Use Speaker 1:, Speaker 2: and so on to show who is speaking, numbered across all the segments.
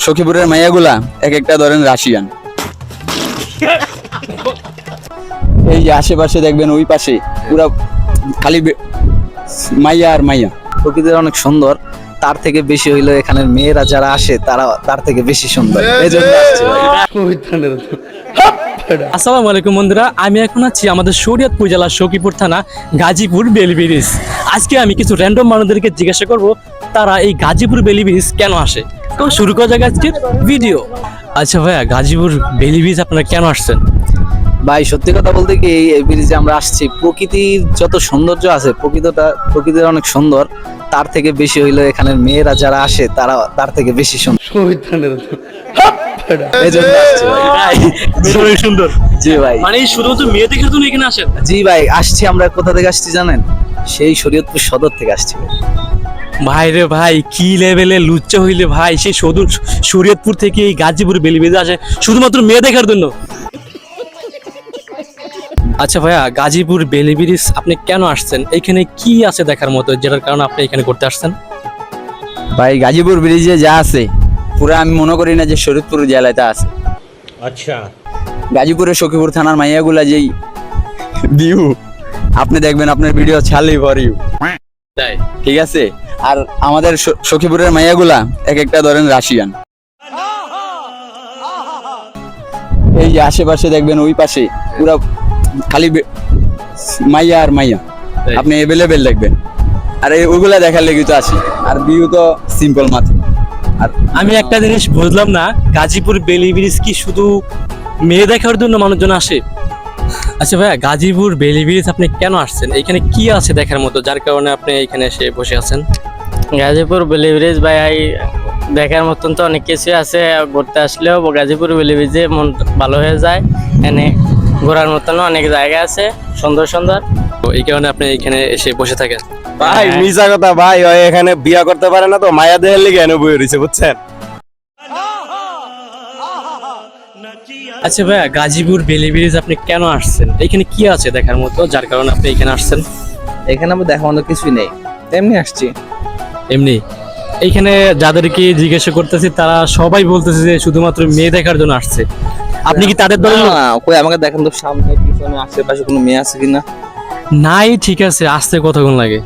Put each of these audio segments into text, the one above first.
Speaker 1: সখীপুরের মাইয়াগুলা এক একটা ধরেন রাশিয়ান। এই যে আশেপাশে দেখবেন ওই পাশে পুরা খালি মাইয়া আর মাইয়া।
Speaker 2: প্রকৃতির অনেক সুন্দর, তার থেকে বেশি হইলো এখানের মেয়েরা যারা আসে তারা তার থেকে বেশি সুন্দর, এই জন্য আসছে ভাই।
Speaker 3: আসসালামু আলাইকুম বন্ধুরা, আমি এখন আছি আমাদের শরীয়তপুর জেলার সখীপুর থানা গাজীপুর বেলি ব্রিজ। আজকে আমি কিছু র্যান্ডম মানুষদেরকে জিজ্ঞাসা করব তারা এই গাজীপুর বেলি ব্রিজ কেন আসে। তো শুরু করা যাক আজকের ভিডিও। আচ্ছা ভাইয়া, গাজীপুর বেলি ব্রিজ আপনারা কেন আসছেন?
Speaker 2: ভাই সত্যি কথা বলতে কি, এই ব্রিজে আমরা আসছি, প্রকৃতির যত সৌন্দর্য আছে, প্রকৃতির অনেক সুন্দর, তার থেকে বেশি হইলো এখানের মেয়েরা যারা আসে তারা তার থেকে বেশি সুন্দর, এই জন্য আসছে ভাই।
Speaker 3: অনেক সুন্দর।
Speaker 2: জি ভাই,
Speaker 3: মানে শুধুমাত্র মেয়ে দেখার জন্য এখানে আসেন?
Speaker 2: জি ভাই, আসছি আমরা কোথা থেকে আসছি জানেন? সেই শরীয়তপুর সদর থেকে আসছি ভাই।
Speaker 3: ভাই রে ভাই, কি লেভেলে লুচ্চা হইলে ভাই সেই শরীয়তপুর থেকে এই গাজীপুর বেলি ব্রিজে আসে শুধুমাত্র মেয়ে দেখার জন্য। আচ্ছা ভাইয়া, গাজীপুর বেলি ব্রিজ আপনি কেন আসছেন? এখানে কি আছে দেখার মতো যেটার কারণে আপনি এখানে করতে আসছেন?
Speaker 1: ভাই গাজীপুর ব্রিজে যা আছে পুরা আমি মনে করি না যে শরীয়তপুর জেলায় তা আছে।
Speaker 4: अच्छा
Speaker 1: গাজীপুরের সখীপুর থানার মাইয়াগুলা যেই ভিউ আপনি দেখবেন, আপনার ভিডিও ছাড়লেই ফর ইউ,
Speaker 3: তাই?
Speaker 1: ঠিক আছে। আর আমাদের সখীপুরের মাইয়াগুলা এক একটা ধরেন রাশিয়ান। এই যে আশেপাশে দেখবেন ওই পাশে পুরা খালি মাইয়া আর মাইয়া,
Speaker 3: তাই।
Speaker 1: আপনি অ্যাভেলেবেল দেখবেন। আর ওইগুলা দেখার লেগে তো আসি, আর ভিউ তো সিম্পল মাত্র। আর
Speaker 3: আমি একটা জিনিস বুঝলাম না, গাজীপুর বেলি ব্রিজ কি শুধু মেয়ে দেখার জন্য মানুষজন আসে? আচ্ছা ভাইয়া, গাজীপুর বেলি ব্রিজ আপনি কেন আসছেন? এখানে কি আছে দেখার মতো যার কারণে আপনি এখানে এসে বসে আছেন?
Speaker 5: গাজীপুর বেলি ব্রিজ ভাই দেখার মতন তো অনেক কিছু আছে, ঘুরতে আসলেও গাজীপুর বেলি ব্রিজে মন ভালো হয়ে যায়। এনে ঘোরার মতন অনেক জায়গা আছে সুন্দর সুন্দর।
Speaker 3: তো এই কারণে আপনি এখানে এসে বসে থাকেন?
Speaker 4: ভাই মিছা কথা ভাই, ওই এখানে বিয়া করতে পারে না তো মায়া দেহের লিগে এনে বই রয়েছে, বুঝছেন?
Speaker 3: আচ্ছা ভাইয়া, গাজীপুর বেলি ব্রিজ আপনি কেন আসছেন? এখানে কি আছে দেখার মতো যার কারণে আপনি এখানে আসছেন?
Speaker 2: এখানে আমার দেখার মতো কিছুই নেই, এমনি আসছি।
Speaker 3: এমনি এইখানে যাদেরকে জিজ্ঞাসা করতেছি তারা সবাই বলতেছে যে শুধুমাত্র মেয়ে দেখার জন্য আসছে। আপনি কি তাদের দলের লোক?
Speaker 2: না, কই আমাকে দেখেন তো সামনে পিছনে আশেপাশে কোনো মেয়ে আছে কিনা।
Speaker 3: নাই, ঠিক আছে, আসতে কতক্ষণ লাগে?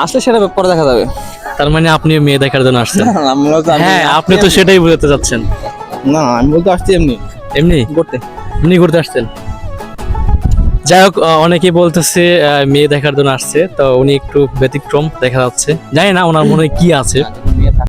Speaker 2: আসলে সেটা পরে দেখা যাবে।
Speaker 3: তার মানে আপনি মেয়ে দেখার জন্য আসছেন? হ্যাঁ, আপনি তো
Speaker 2: সেটা
Speaker 3: সেটাই বোঝাতে চাচ্ছেন।
Speaker 2: না, আমি বলতে আসছি এমনি
Speaker 3: এমনি
Speaker 2: করতে।
Speaker 3: এমনি করতে আসছেন? যাই হোক, অনেকেই বলতেছে মেয়ে দেখার জন্য আসছে, তো উনি একটু ব্যতিক্রম দেখা যাচ্ছে। জানি না ওনার মনে হয় কি আছে।
Speaker 2: মেয়ে